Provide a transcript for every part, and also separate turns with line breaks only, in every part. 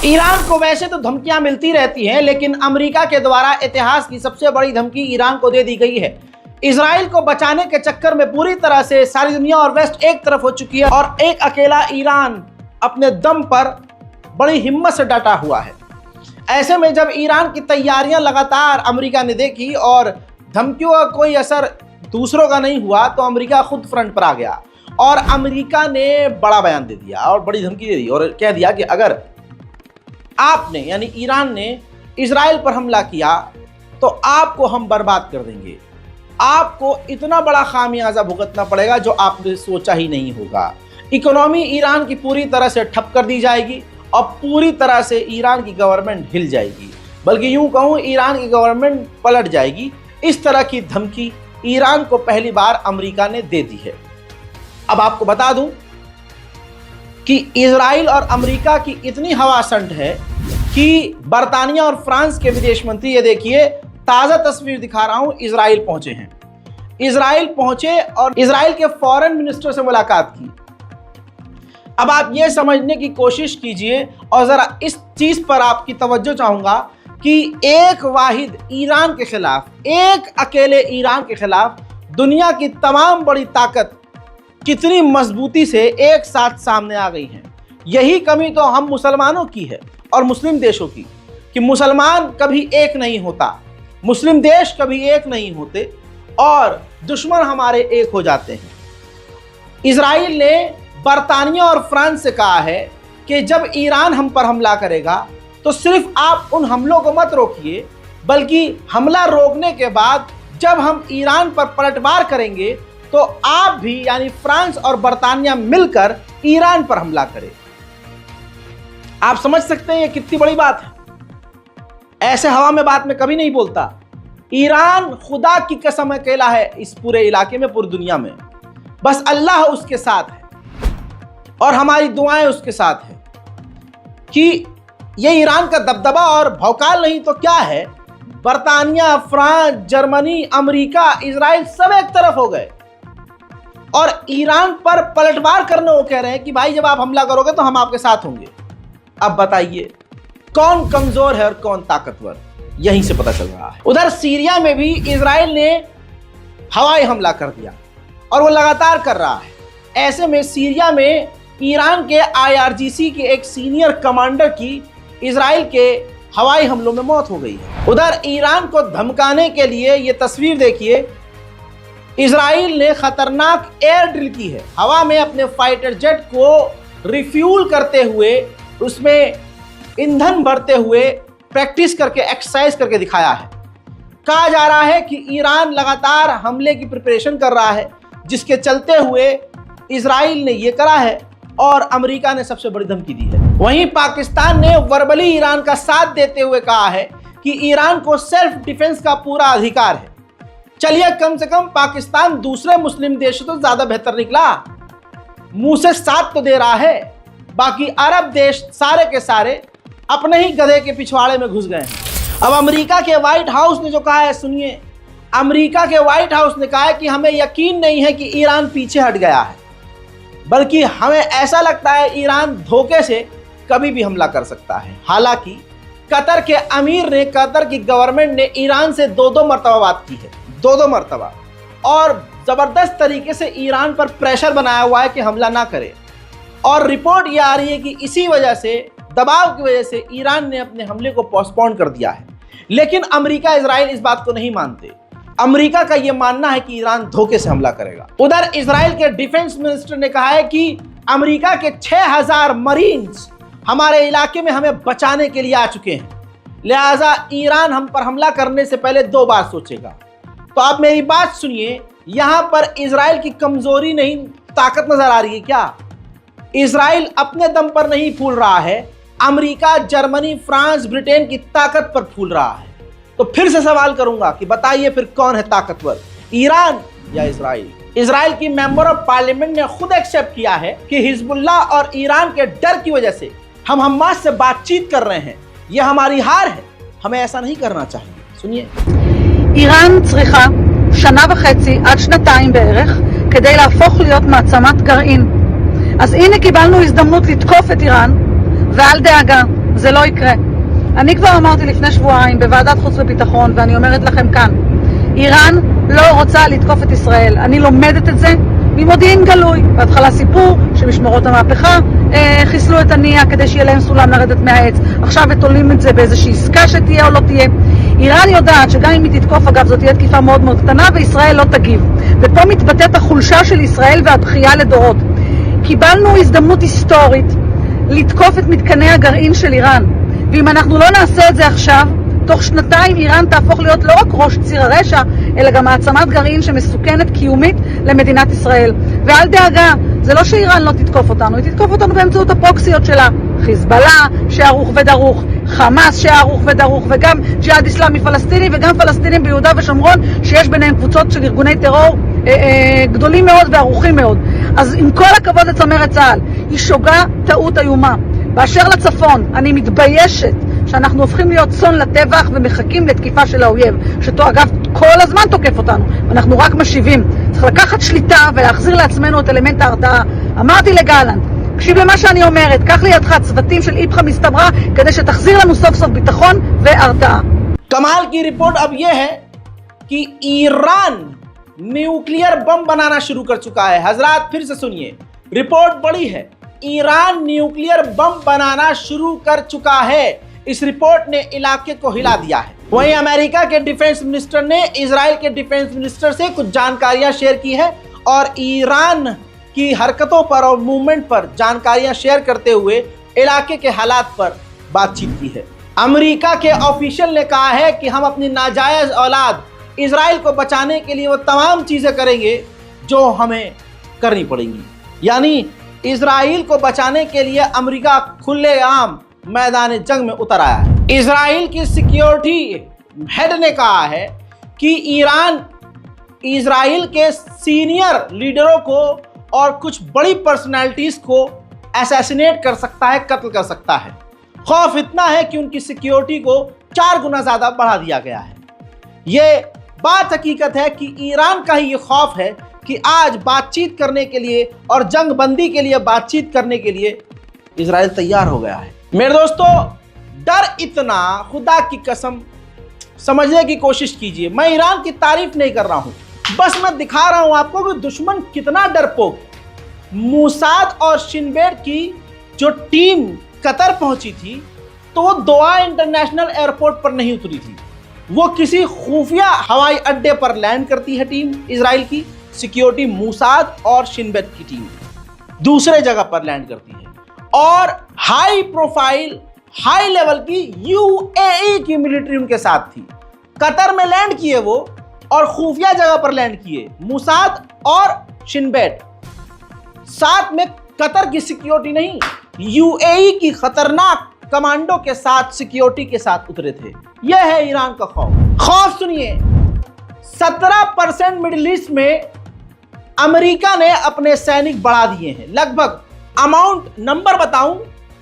Iran को वैसे तो धमकियां मिलती रहती हैं, लेकिन अमेरिका के द्वारा इतिहास की सबसे बड़ी धमकी ईरान को दे दी गई है। इजराइल को बचाने के चक्कर में पूरी तरह से सारी दुनिया और वेस्ट एक तरफ हो चुकी है और एक अकेला ईरान अपने दम पर बड़ी हिम्मत से डटा हुआ है। ऐसे में जब ईरान की तैयारियां लगातार अमेरिका ने देखी और धमकियों का कोई असर दूसरों का नहीं हुआ, तो अमेरिका खुद फ्रंट पर आ गया और अमेरिका ने बड़ा बयान दे दिया और बड़ी धमकी दे दी और कह दिया कि अगर आपने यानी ईरान ने इजराइल पर हमला किया तो आपको हम बर्बाद कर देंगे, आपको इतना बड़ा खामियाजा भुगतना पड़ेगा जो आपने सोचा ही नहीं होगा। इकोनॉमी ईरान की पूरी तरह से ठप कर दी जाएगी और पूरी तरह से ईरान की गवर्नमेंट हिल जाएगी, बल्कि यूं कहूं ईरान की गवर्नमेंट पलट जाएगी। इस तरह की धमकी ईरान को पहली बार अमेरिका ने दे दी है। अब आपको बता दूं कि इजराइल और अमेरिका की इतनी हवासंट है कि बरतानिया और फ्रांस के विदेश मंत्री, ये देखिए ताज़ा तस्वीर दिखा रहा हूं, इजराइल पहुंचे हैं। इजराइल पहुंचे और इजराइल के फॉरेन मिनिस्टर से मुलाकात की। अब आप ये समझने की कोशिश कीजिए और ज़रा इस चीज़ पर आपकी तवज्जो चाहूँगा कि एक वाहिद ईरान के खिलाफ, एक अकेले ईरान के खिलाफ दुनिया की तमाम बड़ी ताकत कितनी मजबूती से एक साथ सामने आ गई हैं। यही कमी तो हम मुसलमानों की है और मुस्लिम देशों की, कि मुसलमान कभी एक नहीं होता, मुस्लिम देश कभी एक नहीं होते और दुश्मन हमारे एक हो जाते हैं। इजराइल ने बरतानिया और फ्रांस से कहा है कि जब ईरान हम पर हमला करेगा तो सिर्फ आप उन हमलों को मत रोकिए, बल्कि हमला रोकने के बाद जब हम ईरान पर पलटवार करेंगे तो आप भी यानी फ्रांस और बरतानिया मिलकर ईरान पर हमला करें। आप समझ सकते हैं ये कितनी बड़ी बात है। ऐसे हवा में बात में कभी नहीं बोलता। ईरान खुदा की कसम अकेला है इस पूरे इलाके में, पूरी दुनिया में। बस अल्लाह उसके साथ है और हमारी दुआएं उसके साथ है कि ये ईरान का दबदबा और भौकाल नहीं तो क्या है। बरतानिया, फ्रांस, जर्मनी, अमेरिका, इजराइल सब एक तरफ हो गए और ईरान पर पलटवार करने को कह रहे हैं कि भाई जब आप हमला करोगे तो हम आपके साथ होंगे। अब बताइए कौन कमजोर है और कौन ताकतवर, यहीं से पता चल रहा है। उधर सीरिया में भी इजराइल ने हवाई हमला कर दिया और वो लगातार कर रहा है। ऐसे में सीरिया में ईरान के IRGC के एक सीनियर कमांडर की इजराइल के हवाई हमलों में मौत हो गई है। उधर ईरान को धमकाने के लिए ये तस्वीर देखिए, इजराइल ने खतरनाक एयर ड्रिल की है। हवा में अपने फाइटर जेट को रिफ्यूल करते हुए, उसमें ईंधन भरते हुए प्रैक्टिस करके, एक्सरसाइज करके दिखाया है। कहा जा रहा है कि ईरान लगातार हमले की प्रिपरेशन कर रहा है, जिसके चलते हुए इजराइल ने ये करा है और अमेरिका ने सबसे बड़ी धमकी दी है। वहीं पाकिस्तान ने वर्बली ईरान का साथ देते हुए कहा है कि ईरान को सेल्फ डिफेंस का पूरा अधिकार है। चलिए कम से कम पाकिस्तान दूसरे मुस्लिम देशों तो ज्यादा बेहतर निकला, मुंह से साथ तो दे रहा है। बाकी अरब देश सारे के सारे अपने ही गधे के पिछवाड़े में घुस गए हैं। अब अमेरिका के व्हाइट हाउस ने जो कहा है, सुनिए, अमेरिका के व्हाइट हाउस ने कहा है कि हमें यकीन नहीं है कि ईरान पीछे हट गया है, बल्कि हमें ऐसा लगता है ईरान धोखे से कभी भी हमला कर सकता है। हालांकि कतर के अमीर ने, कतर की गवर्नमेंट ने ईरान से दो मरतबा बात की है, दो मरतबा, और ज़बरदस्त तरीके से ईरान पर प्रेशर बनाया हुआ है कि हमला ना करे। और रिपोर्ट ये आ रही है कि इसी वजह से, दबाव की वजह से ईरान ने अपने हमले को पोस्टपोन कर दिया है। लेकिन अमेरिका, इजराइल इस बात को नहीं मानते। अमेरिका का ये मानना है कि ईरान धोखे से हमला करेगा। उधर इजराइल के डिफेंस मिनिस्टर ने कहा है कि अमेरिका के 6000 मरीन्स हमारे इलाके में हमें बचाने के लिए आ चुके हैं, लिहाजा ईरान हम पर हमला करने से पहले 2 बार सोचेगा। तो आप मेरी बात सुनिए, यहां पर इजराइल की कमजोरी नहीं, ताकत नजर आ रही है क्या? इजराइल अपने दम पर नहीं फूल रहा है, अमेरिका, जर्मनी, फ्रांस, ब्रिटेन की ताकत पर फूल रहा है। तो फिर से सवाल करूंगा कि बताइए फिर कौन है ताकतवर, ईरान या इजराइल? इजराइल की मेंबर ऑफ पार्लियामेंट ने खुद एक्सेप्ट किया है कि हिजबुल्लाह और ईरान के डर की वजह से हम हमास से बातचीत कर रहे हैं, यह हमारी हार है, हमें ऐसा नहीं करना चाहिए। सुनिए,
איראן צריכה שנה וחצי עד שנתיים בערך כדי להפוך להיות מעצמת גרעין. אז הנה קיבלנו הזדמנות לתקוף את איראן, ואל דאגה, זה לא יקרה. אני כבר אמרתי לפני שבועיים בוועדת חוץ וביטחון, ואני אומרת לכם כאן, איראן לא רוצה לתקוף את ישראל. אני לומדת את זה ממודיעין גלוי. בהתחלה סיפור שמשמרות המהפכה חיסלו את הנייה כדי שיהיה להם סולם לרדת מהעץ. עכשיו תולים את זה באיזושהי עסקה שתהיה או לא תהיה. איראן יודעת שגם אם היא תתקוף, אגב, זאת תהיה תקיפה מאוד מאוד קטנה וישראל לא תגיב. ופה מתבטאת החולשה של ישראל והדחייה לדורות. קיבלנו הזדמנות היסטורית לתקוף את מתקני הגרעין של איראן. ואם אנחנו לא נעשה את זה עכשיו, תוך שנתיים איראן תהפוך להיות לא רק ראש ציר הרשע, אלא גם מעצמת גרעין שמסוכנת קיומית למדינת ישראל. ואל דאגה, זה לא שאיראן לא תתקוף אותנו, היא תתקוף אותנו באמצעות הפרוקסיות שלה. חיזבאללה שערוך ודרוך, חמאס שערוך ודרוך, וגם ג'יהאד אסלאמי פלסטיני, וגם פלסטינים ביהודה ושומרון, שיש ביניהם קבוצות של ארגוני טרור גדולים מאוד וערוכים מאוד. אז עם כל הכבוד לצמרת צה"ל, היא שוגה טעות איומה. באשר לצפון, אני מתביישת שאנחנו הופכים להיות צאן לטבח ומחכים לתקיפה של האויב, שתו אגב כל הזמן תוקף אותנו, ואנחנו רק משיבים. צריך לקחת שליטה ולהחזיר לעצמנו את אלמנט ההרתעה. אמרתי לגלנט, תקשיב למה שאני אומרת, קח לידך צוותים של איפכא מסתברא כדי שתחזיר לנו סוף סוף ביטחון והרתעה.
कमाल की रिपोर्ट अब यह है कि ईरान न्यूक्लियर बम बनाना शुरू कर चुका है। हजरात फिर से सुनिए, रिपोर्ट बड़ी है, ईरान न्यूक्लियर बम बनाना शुरू कर चुका है। इस रिपोर्ट ने इलाके को हिला दिया है। वहीं अमेरिका के डिफेंस मिनिस्टर ने इजराइल के डिफेंस मिनिस्टर से कुछ जानकारियां शेयर की है और ईरान की हरकतों पर और मूवमेंट पर जानकारियां शेयर करते हुए इलाके के हालात पर बातचीत की है। अमेरिका के ऑफिशियल ने कहा है कि हम अपनी नाजायज औलाद इजराइल को बचाने के लिए वो तमाम चीजें करेंगे जो हमें करनी पड़ेंगी। यानी इजराइल को बचाने के लिए अमेरिका खुलेआम मैदान जंग में उतर आया है। इजराइल की सिक्योरिटी हेड ने कहा है कि ईरान इजराइल के सीनियर लीडरों को और कुछ बड़ी पर्सनैलिटीज को असैसिनेट कर सकता है, कत्ल कर सकता है। खौफ इतना है कि उनकी सिक्योरिटी को 4 गुना ज़्यादा बढ़ा दिया गया है। ये बात हकीकत है कि ईरान का ही ये खौफ है कि आज बातचीत करने के लिए और जंग बंदी के लिए बातचीत करने के लिए इजराइल तैयार हो गया है। मेरे दोस्तों, डर इतना, खुदा की कसम समझने की कोशिश कीजिए। मैं ईरान की तारीफ नहीं कर रहा हूं, बस मैं दिखा रहा हूं आपको कि दुश्मन कितना डरपोक। मोसाद और शिन बेट की जो टीम कतर पहुंची थी तो वो दोहा इंटरनेशनल एयरपोर्ट पर नहीं उतरी थी, वो किसी खुफिया हवाई अड्डे पर लैंड करती है टीम इजराइल की सिक्योरिटी। मोसाद और शिन बेट की टीम दूसरे जगह पर लैंड करती है और हाई प्रोफाइल, हाई लेवल की यूएई की मिलिट्री उनके साथ थी। कतर में लैंड किए वो और खुफिया जगह पर लैंड किए मोसाद और शिन बेट। साथ में कतर की सिक्योरिटी नहीं, यूएई की खतरनाक कमांडो के साथ सिक्योरिटी के साथ उतरे थे। यह है ईरान का खौफ। सुनिए, 17% मिडिल ईस्ट में अमेरिका ने अपने सैनिक बढ़ा दिए हैं। लगभग अमाउंट नंबर बताऊं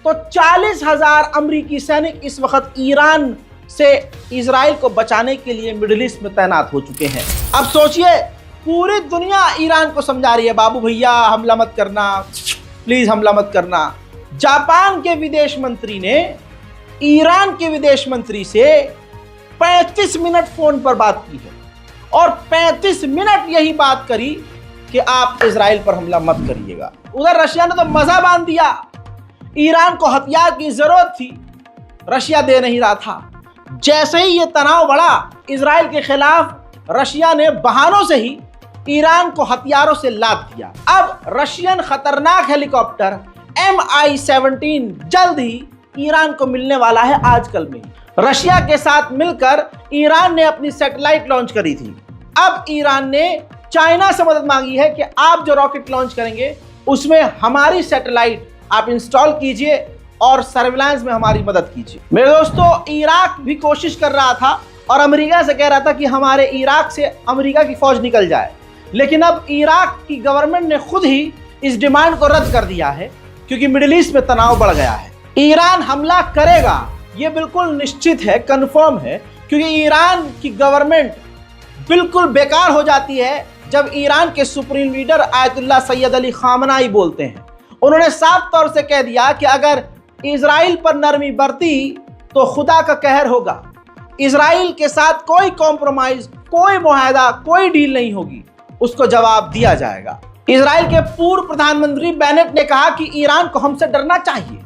तो 40,000 अमेरिकी सैनिक इस वक्त ईरान से इजराइल को बचाने के लिए मिडिल ईस्ट में तैनात हो चुके हैं। अब सोचिए, पूरी दुनिया ईरान को समझा रही है, बाबू भैया हमला मत करना, प्लीज हमला मत करना। जापान के विदेश मंत्री ने ईरान के विदेश मंत्री से 35 मिनट फोन पर बात की है और 35 मिनट यही बात करी कि आप इजराइल पर हमला मत करिएगा। उधर रशिया ने तो मजा बांध दिया। ईरान को हथियार की जरूरत थी, रशिया दे नहीं रहा था। जैसे ही ये तनाव बढ़ा इजराइल के खिलाफ, रशिया ने बहानों से ही ईरान को हथियारों से लाद दिया। अब रशियन खतरनाक हेलीकॉप्टर MI-17 जल्द ही ईरान को मिलने वाला है। आजकल में रशिया के साथ मिलकर ईरान ने अपनी सैटेलाइट लॉन्च करी थी। अब ईरान ने चाइना से मदद मांगी है कि आप जो रॉकेट लॉन्च करेंगे उसमें हमारी सैटेलाइट आप इंस्टॉल कीजिए और सर्विलांस में हमारी मदद कीजिए। मेरे दोस्तों, इराक भी कोशिश कर रहा था और अमेरिका से कह रहा था कि हमारे इराक से अमेरिका की फौज निकल जाए, लेकिन अब इराक की गवर्नमेंट ने खुद ही इस डिमांड को रद्द कर दिया है क्योंकि मिडिल ईस्ट में तनाव बढ़ गया है। ईरान हमला करेगा ये बिल्कुल निश्चित है, कंफर्म है, क्योंकि ईरान की गवर्नमेंट बिल्कुल बेकार हो जाती है जब ईरान के supreme leader Ayatollah Syed Ali खामनाई बोलते हैं। उन्होंने साफ तौर से कह दिया कि अगर इजराइल पर नरमी बरती तो खुदा का कहर होगा। इजराइल के साथ कोई कॉम्प्रोमाइज, कोई मुआहदा, कोई डील नहीं होगी, उसको जवाब दिया जाएगा। इजराइल के पूर्व प्रधानमंत्री बेनेट ने कहा कि ईरान को हमसे डरना चाहिए,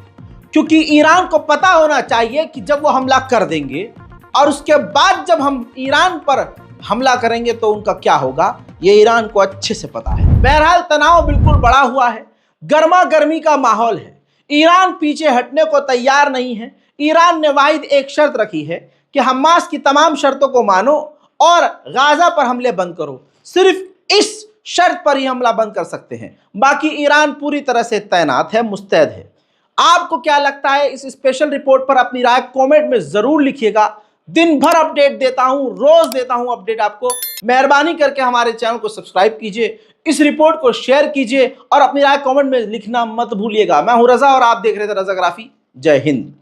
क्योंकि ईरान को पता होना चाहिए कि जब वो हमला कर देंगे और उसके बाद जब हम ईरान पर हमला करेंगे तो उनका क्या होगा, ये ईरान को अच्छे से पता है। बहरहाल तनाव बिल्कुल बढ़ा हुआ है, गर्मा गर्मी का माहौल है। ईरान पीछे हटने को तैयार नहीं है। ईरान ने वाहिद एक शर्त रखी है कि हमास की तमाम शर्तों को मानो और गाजा पर हमले बंद करो। सिर्फ इस शर्त पर ही हमला बंद कर सकते हैं, बाकी ईरान पूरी तरह से तैनात है, मुस्तैद है। आपको क्या लगता है इस स्पेशल रिपोर्ट पर? अपनी राय कमेंट में जरूर लिखिएगा। दिन भर अपडेट देता हूं, रोज देता हूं अपडेट आपको। मेहरबानी करके हमारे चैनल को सब्सक्राइब कीजिए, इस रिपोर्ट को शेयर कीजिए और अपनी राय कमेंट में लिखना मत भूलिएगा। मैं हूं रजा और आप देख रहे थे रजाग्राफी। जय हिंद।